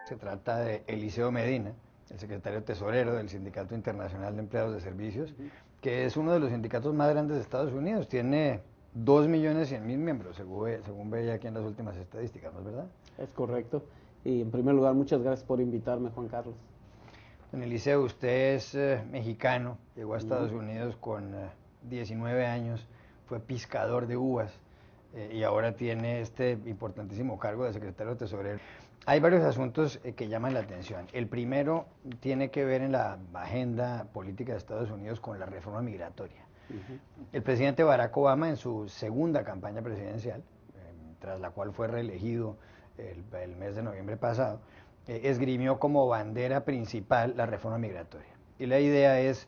Se trata de Eliseo Medina, el secretario tesorero del Sindicato Internacional de Empleados de Servicios, que es uno de los sindicatos más grandes de Estados Unidos. Tiene 2.100.000 miembros, según veía aquí en las últimas estadísticas, ¿no es verdad? Es correcto. Y en primer lugar, muchas gracias por invitarme, Juan Carlos. Don Eliseo, usted es mexicano, llegó a Estados Unidos con 19 años, fue pescador de uvas y ahora tiene este importantísimo cargo de secretario tesorero. Hay varios asuntos que llaman la atención. El primero tiene que ver en la agenda política de Estados Unidos con la reforma migratoria. El presidente Barack Obama, en su segunda campaña presidencial, tras la cual fue reelegido el mes de noviembre pasado, esgrimió como bandera principal la reforma migratoria. Y la idea es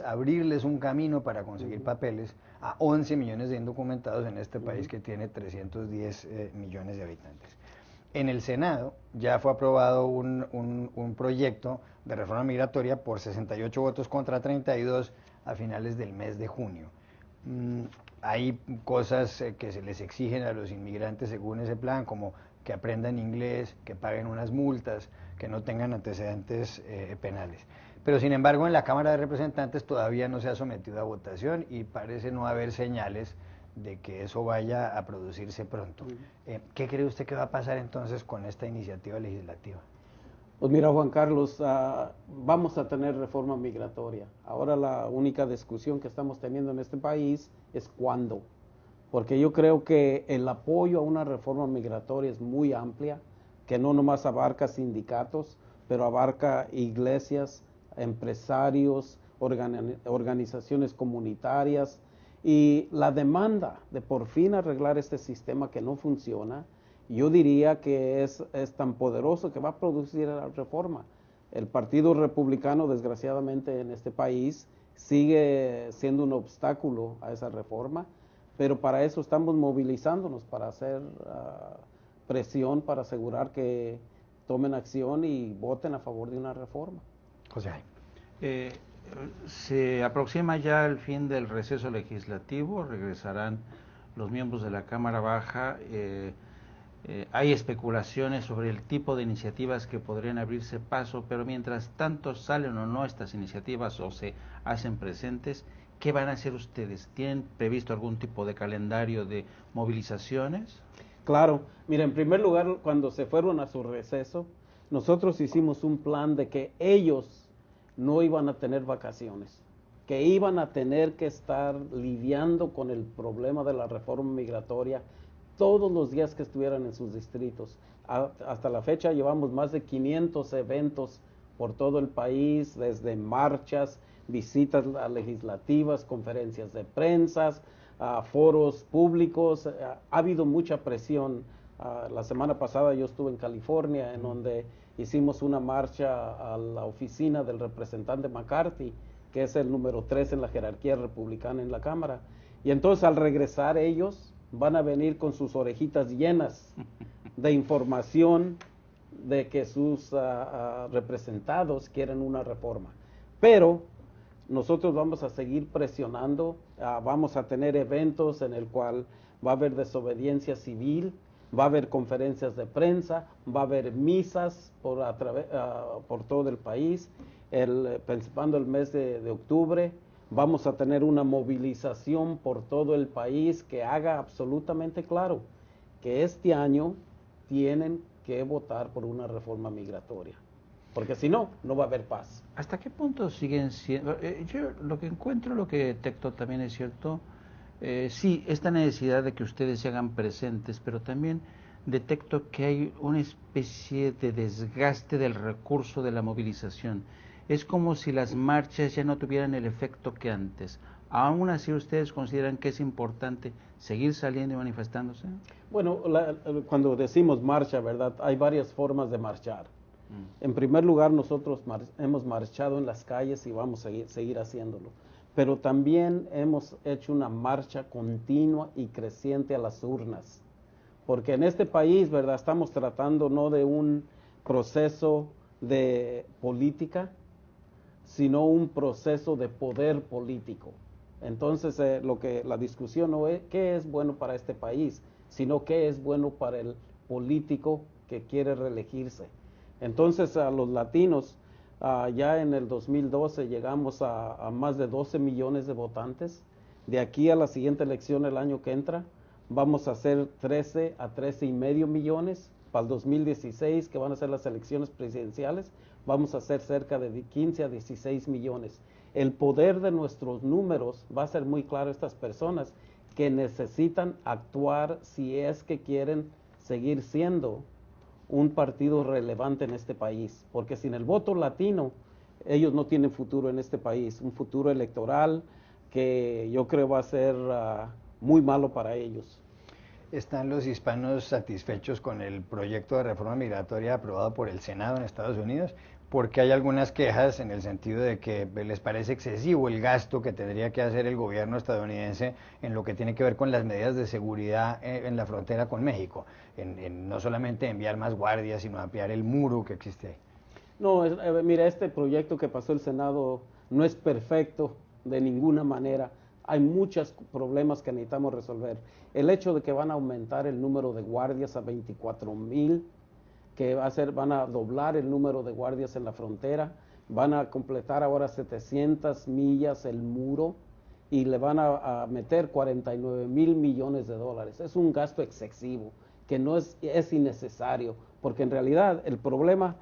abrirles un camino para conseguir papeles a 11 millones de indocumentados en este país que tiene 310 millones de habitantes. En el Senado ya fue aprobado un proyecto de reforma migratoria por 68 votos contra 32 a finales del mes de junio. Hay cosas que se les exigen a los inmigrantes según ese plan, como que aprendan inglés, que paguen unas multas, que no tengan antecedentes penales. Pero sin embargo en la Cámara de Representantes todavía no se ha sometido a votación y parece no haber señales de que eso vaya a producirse pronto. ¿Qué cree usted que va a pasar entonces con esta iniciativa legislativa? Pues mira, Juan Carlos, vamos a tener reforma migratoria. Ahora la única discusión que estamos teniendo en este país es cuándo. Porque yo creo que el apoyo a una reforma migratoria es muy amplia, que no nomás abarca sindicatos, pero abarca iglesias, empresarios, organizaciones comunitarias, y la demanda de por fin arreglar este sistema que no funciona, yo diría que es tan poderoso que va a producir la reforma. El Partido Republicano, desgraciadamente en este país, sigue siendo un obstáculo a esa reforma, pero para eso estamos movilizándonos, para hacer presión, para asegurar que tomen acción y voten a favor de una reforma. José. Se aproxima ya el fin del receso legislativo, regresarán los miembros de la Cámara Baja. Hay especulaciones sobre el tipo de iniciativas que podrían abrirse paso, pero mientras tanto salen o no estas iniciativas o se hacen presentes, ¿qué van a hacer ustedes? ¿Tienen previsto algún tipo de calendario de movilizaciones? Claro, mira, en primer lugar, cuando se fueron a su receso, nosotros hicimos un plan de que ellos no iban a tener vacaciones, que iban a tener que estar lidiando con el problema de la reforma migratoria todos los días que estuvieran en sus distritos. Hasta la fecha llevamos más de 500 eventos por todo el país, desde marchas, visitas legislativas, conferencias de prensa, foros públicos. Ha habido mucha presión. La semana pasada yo estuve en California, en donde hicimos una marcha a la oficina del representante McCarthy, que es el número 3 en la jerarquía republicana en la Cámara. Y entonces al regresar ellos van a venir con sus orejitas llenas de información de que sus representados quieren una reforma. Pero nosotros vamos a seguir presionando, vamos a tener eventos en el cual va a haber desobediencia civil, va a haber conferencias de prensa, va a haber misas por todo el país. Participando el mes de octubre, vamos a tener una movilización por todo el país que haga absolutamente claro que este año tienen que votar por una reforma migratoria, porque si no, no va a haber paz. ¿Hasta qué punto siguen siendo? Yo lo que encuentro, lo que detecto también es cierto, sí, esta necesidad de que ustedes se hagan presentes, pero también detecto que hay una especie de desgaste del recurso de la movilización. Es como si las marchas ya no tuvieran el efecto que antes. ¿Aún así ustedes consideran que es importante seguir saliendo y manifestándose? Bueno, cuando decimos marcha, ¿verdad? Hay varias formas de marchar. En primer lugar, nosotros hemos marchado en las calles y vamos a seguir haciéndolo. Pero también hemos hecho una marcha continua y creciente a las urnas. Porque en este país, ¿verdad? Estamos tratando no de un proceso de política, sino un proceso de poder político. Entonces, la discusión no es qué es bueno para este país, sino qué es bueno para el político que quiere reelegirse. Entonces a los latinos, ya en el 2012 llegamos a más de 12 millones de votantes. De aquí a la siguiente elección el año que entra, vamos a ser 13 a 13,5 millones. Para el 2016, que van a ser las elecciones presidenciales, vamos a ser cerca de 15 a 16 millones. El poder de nuestros números va a ser muy claro a estas personas que necesitan actuar si es que quieren seguir siendo un partido relevante en este país, porque sin el voto latino, ellos no tienen futuro en este país, un futuro electoral que yo creo va a ser muy malo para ellos. ¿Están los hispanos satisfechos con el proyecto de reforma migratoria aprobado por el Senado en Estados Unidos? Porque hay algunas quejas en el sentido de que les parece excesivo el gasto que tendría que hacer el gobierno estadounidense en lo que tiene que ver con las medidas de seguridad en la frontera con México, en no solamente enviar más guardias, sino ampliar el muro que existe ahí. No, mira, este proyecto que pasó el Senado no es perfecto de ninguna manera. Hay muchos problemas que necesitamos resolver. El hecho de que van a aumentar el número de guardias a 24,000, que van a doblar el número de guardias en la frontera, van a completar ahora 700 millas el muro y le van a meter 49,000 millones de dólares. Es un gasto excesivo, que no es innecesario, porque en realidad el problema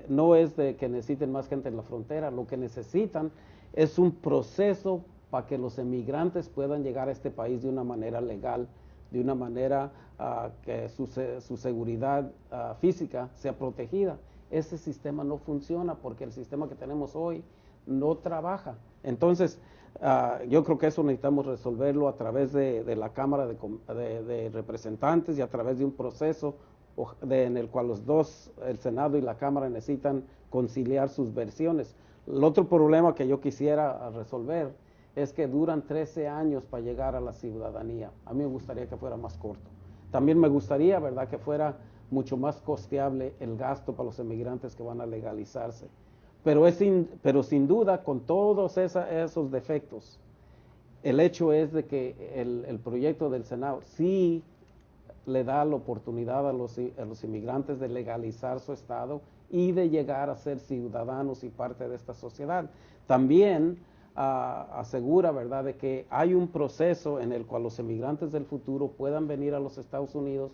no es de que necesiten más gente en la frontera, lo que necesitan es un proceso para que los emigrantes puedan llegar a este país de una manera legal, de una manera que su seguridad física sea protegida. Ese sistema no funciona porque el sistema que tenemos hoy no trabaja. Entonces, yo creo que eso necesitamos resolverlo a través de la Cámara de Representantes y a través de un proceso en el cual los dos, el Senado y la Cámara, necesitan conciliar sus versiones. El otro problema que yo quisiera resolver es que duran 13 años para llegar a la ciudadanía. A mí me gustaría que fuera más corto. También me gustaría, ¿verdad?, que fuera mucho más costeable el gasto para los emigrantes que van a legalizarse. Pero sin duda, con todos esos defectos, el hecho es de que el proyecto del Senado sí le da la oportunidad a los inmigrantes de legalizar su estado y de llegar a ser ciudadanos y parte de esta sociedad. También asegura, ¿verdad?, de que hay un proceso en el cual los inmigrantes del futuro puedan venir a los Estados Unidos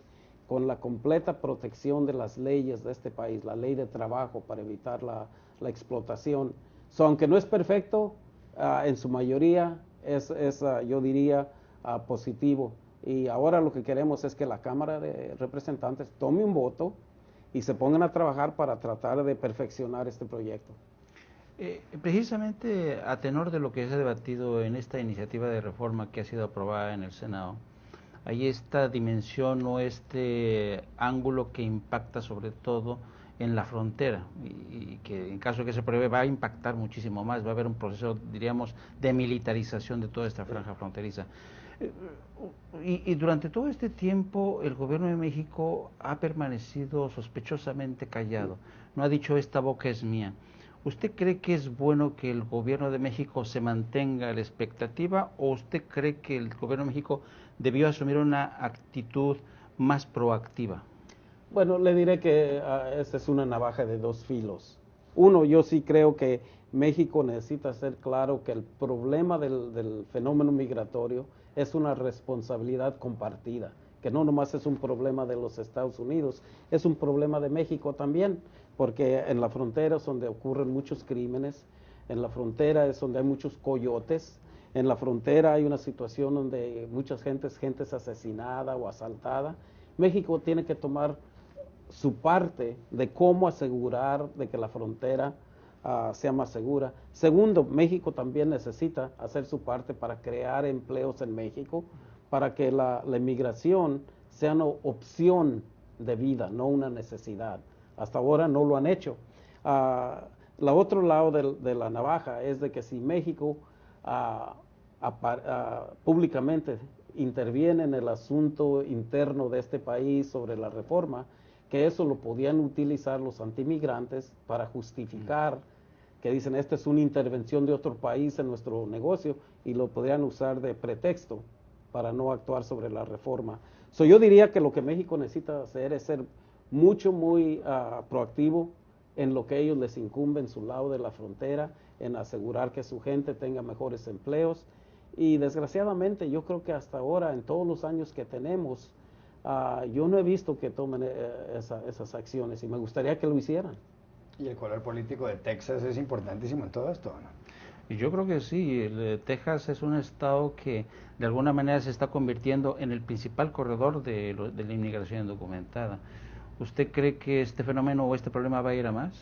con la completa protección de las leyes de este país, la ley de trabajo para evitar la explotación. Aunque no es perfecto, en su mayoría es yo diría, positivo. Y ahora lo que queremos es que la Cámara de Representantes tome un voto y se pongan a trabajar para tratar de perfeccionar este proyecto. Precisamente a tenor de lo que se ha debatido en esta iniciativa de reforma que ha sido aprobada en el Senado, hay esta dimensión o este ángulo que impacta sobre todo en la frontera y que en caso de que se apruebe va a impactar muchísimo más, va a haber un proceso, diríamos, de militarización de toda esta franja fronteriza. Y durante todo este tiempo el gobierno de México ha permanecido sospechosamente callado, no ha dicho esta boca es mía. ¿Usted cree que es bueno que el gobierno de México se mantenga a la expectativa o usted cree que el gobierno de México debió asumir una actitud más proactiva? Bueno, le diré que esta es una navaja de dos filos. Uno, yo sí creo que México necesita ser claro que el problema del fenómeno migratorio es una responsabilidad compartida, que no nomás es un problema de los Estados Unidos, es un problema de México también, porque en la frontera es donde ocurren muchos crímenes, en la frontera es donde hay muchos coyotes, en la frontera hay una situación donde muchas gente es asesinada o asaltada. México tiene que tomar su parte de cómo asegurar de que la frontera sea más segura. Segundo, México también necesita hacer su parte para crear empleos en México, para que la inmigración sea una opción de vida, no una necesidad. Hasta ahora no lo han hecho. El otro lado de la navaja es de que si México públicamente interviene en el asunto interno de este país sobre la reforma, que eso lo podían utilizar los antimigrantes para justificar que dicen esta es una intervención de otro país en nuestro negocio y lo podrían usar de pretexto para no actuar sobre la reforma. Yo diría que lo que México necesita hacer es ser muy proactivo en lo que ellos les incumbe en su lado de la frontera, en asegurar que su gente tenga mejores empleos. Y desgraciadamente yo creo que hasta ahora, en todos los años que tenemos, yo no he visto que tomen esas acciones y me gustaría que lo hicieran. Y el color político de Texas es importantísimo en todo esto, ¿no? Y yo creo que sí, Texas es un estado que de alguna manera se está convirtiendo en el principal corredor de la inmigración indocumentada. ¿Usted cree que este fenómeno o este problema va a ir a más?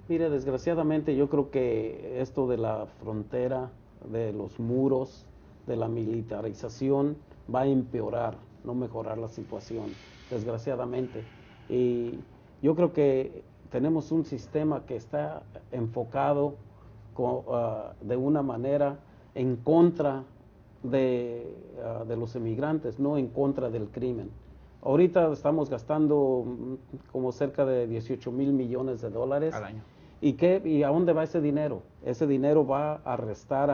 Mire, desgraciadamente yo creo que esto de la frontera, de los muros, de la militarización, va a empeorar, no mejorar la situación, desgraciadamente. Y yo creo que tenemos un sistema que está enfocado de una manera en contra de los emigrantes, no en contra del crimen. Ahorita estamos gastando como cerca de 18 mil millones de dólares. Al año. ¿Y a dónde va ese dinero? Ese dinero va a arrestar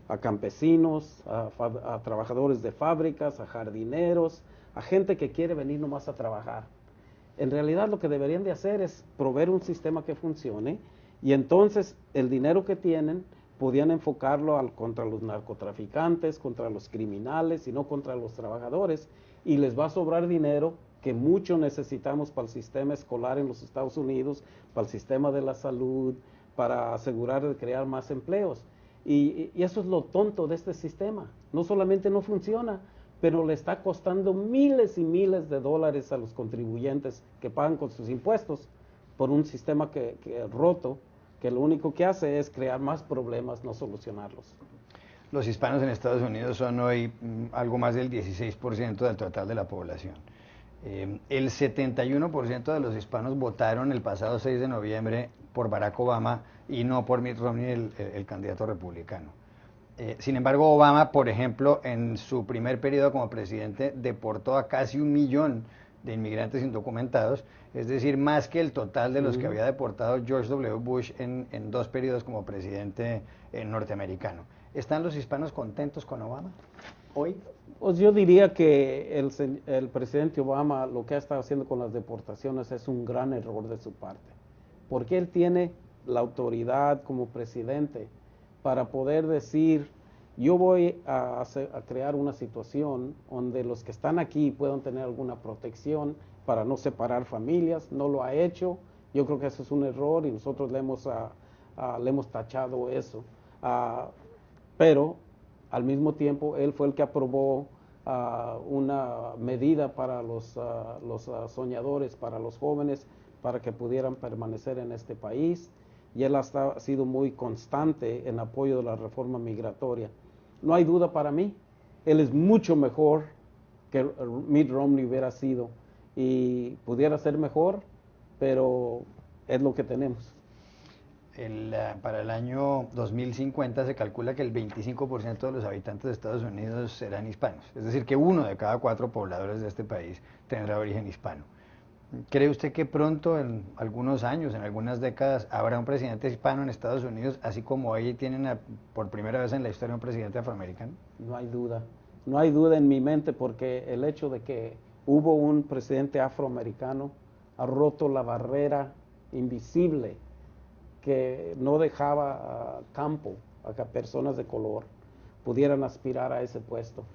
a campesinos, a trabajadores de fábricas, a jardineros, a gente que quiere venir nomás a trabajar. En realidad lo que deberían de hacer es proveer un sistema que funcione y entonces el dinero que tienen podían enfocarlo contra los narcotraficantes, contra los criminales y no contra los trabajadores, y les va a sobrar dinero que mucho necesitamos para el sistema escolar en los Estados Unidos, para el sistema de la salud, para asegurar de crear más empleos. Y eso es lo tonto de este sistema. No solamente no funciona, pero le está costando miles y miles de dólares a los contribuyentes que pagan con sus impuestos por un sistema que roto, que lo único que hace es crear más problemas, no solucionarlos. Los hispanos en Estados Unidos son hoy algo más del 16% del total de la población. El 71% de los hispanos votaron el pasado 6 de noviembre por Barack Obama y no por Mitt Romney, el candidato republicano. Sin embargo, Obama, por ejemplo, en su primer periodo como presidente, deportó a casi 1 millón de inmigrantes indocumentados, es decir, más que el total de los que había deportado George W. Bush en 2 periodos como presidente norteamericano. ¿Están los hispanos contentos con Obama hoy? Pues yo diría que el presidente Obama lo que ha estado haciendo con las deportaciones es un gran error de su parte, porque él tiene la autoridad como presidente para poder decir, yo voy a crear una situación donde los que están aquí puedan tener alguna protección para no separar familias. No lo ha hecho. Yo creo que eso es un error y nosotros le hemos tachado eso. Pero al mismo tiempo él fue el que aprobó una medida para los soñadores, para los jóvenes, para que pudieran permanecer en este país, y él ha sido muy constante en apoyo de la reforma migratoria. No hay duda para mí, él es mucho mejor que Mitt Romney hubiera sido, y pudiera ser mejor, pero es lo que tenemos. Para el año 2050 se calcula que el 25% de los habitantes de Estados Unidos serán hispanos, es decir, que 1 de cada 4 pobladores de este país tendrá origen hispano. ¿Cree usted que pronto, en algunos años, en algunas décadas, habrá un presidente hispano en Estados Unidos, así como hoy tienen por primera vez en la historia un presidente afroamericano? No hay duda en mi mente, porque el hecho de que hubo un presidente afroamericano ha roto la barrera invisible que no dejaba campo a que personas de color pudieran aspirar a ese puesto.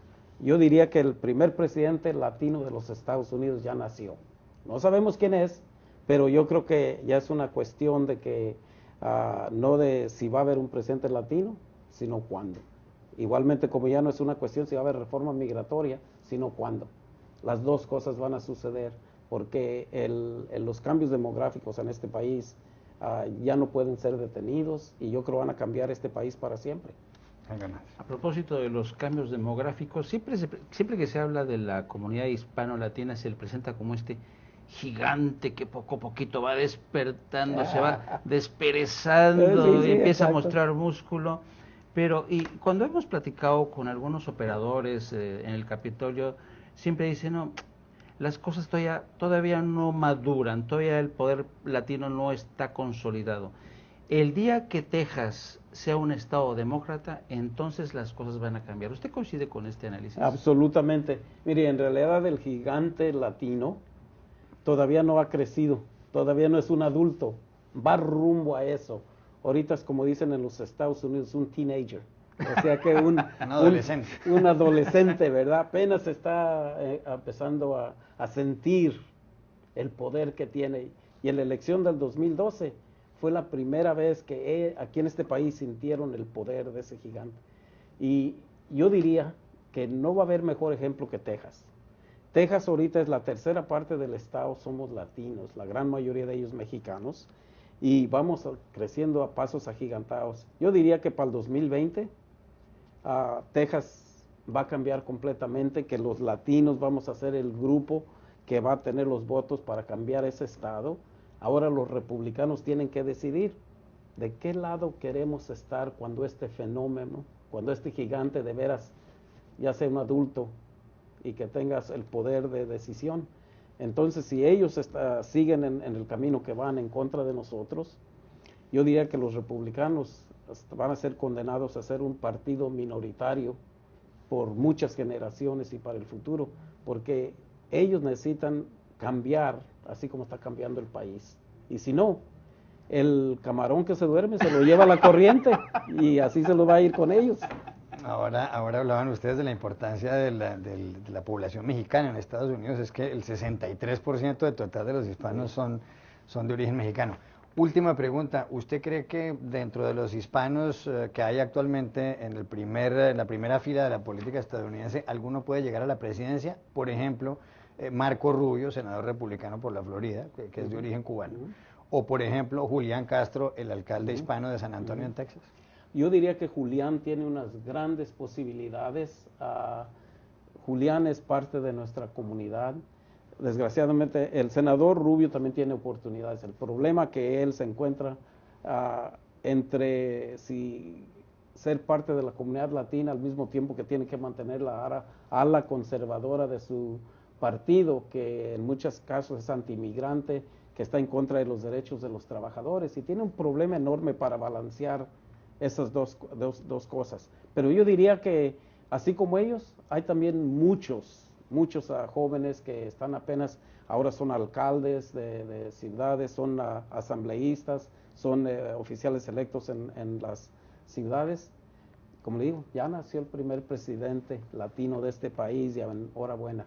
Yo diría que el primer presidente latino de los Estados Unidos ya nació. No sabemos quién es, pero yo creo que ya es una cuestión de que no de si va a haber un presidente latino, sino cuándo. Igualmente, como ya no es una cuestión si va a haber reforma migratoria, sino cuándo. Las dos cosas van a suceder, porque los cambios demográficos en este país ya no pueden ser detenidos, y yo creo que van a cambiar este país para siempre. A propósito de los cambios demográficos, siempre que se habla de la comunidad hispano-latina se le presenta como este gigante que poco a poquito va despertando, se va desperezando, sí, empieza exacto. a mostrar músculo. Pero y cuando hemos platicado con algunos operadores en el Capitolio, siempre dicen, no, las cosas todavía no maduran, todavía el poder latino no está consolidado. El día que Texas sea un Estado demócrata, entonces las cosas van a cambiar. ¿Usted coincide con este análisis? Absolutamente. Mire, en realidad el gigante latino todavía no ha crecido, todavía no es un adulto, va rumbo a eso. Ahorita es como dicen en los Estados Unidos, un teenager. O sea que un adolescente. Un adolescente, ¿verdad? Apenas está empezando a sentir el poder que tiene. Y en la elección del 2012 fue la primera vez que aquí en este país sintieron el poder de ese gigante. Y yo diría que no va a haber mejor ejemplo que Texas. Texas ahorita es la tercera parte del estado, somos latinos, la gran mayoría de ellos mexicanos, y vamos creciendo a pasos agigantados. Yo diría que para el 2020 Texas va a cambiar completamente, que los latinos vamos a ser el grupo que va a tener los votos para cambiar ese estado. Ahora los republicanos tienen que decidir de qué lado queremos estar cuando este fenómeno, cuando este gigante de veras ya sea un adulto y que tengas el poder de decisión. Entonces, si ellos siguen en el camino que van en contra de nosotros, yo diría que los republicanos van a ser condenados a ser un partido minoritario por muchas generaciones y para el futuro, porque ellos necesitan cambiar, así como está cambiando el país. Y si no, el camarón que se duerme se lo lleva la corriente y así se lo va a ir con ellos. Ahora hablaban ustedes de la importancia de la población mexicana en Estados Unidos. Es que el 63% del total de los hispanos son de origen mexicano. Última pregunta, ¿usted cree que dentro de los hispanos que hay actualmente en la primera fila de la política estadounidense, alguno puede llegar a la presidencia? Por ejemplo, Marco Rubio, senador republicano por la Florida, que es de origen cubano. O por ejemplo, Julián Castro, el alcalde hispano de San Antonio en Texas. Yo diría que Julián tiene unas grandes posibilidades. Julián es parte de nuestra comunidad. Desgraciadamente, el senador Rubio también tiene oportunidades. El problema que él se encuentra entre si ser parte de la comunidad latina al mismo tiempo que tiene que mantener la ala conservadora de su partido, que en muchos casos es antiinmigrante, que está en contra de los derechos de los trabajadores, y tiene un problema enorme para balancear esas dos cosas. Pero yo diría que así como ellos, hay también muchos jóvenes que están apenas, ahora son alcaldes de ciudades, son asambleístas, son oficiales electos en las ciudades. Como le digo, ya nació el primer presidente latino de este país y enhorabuena.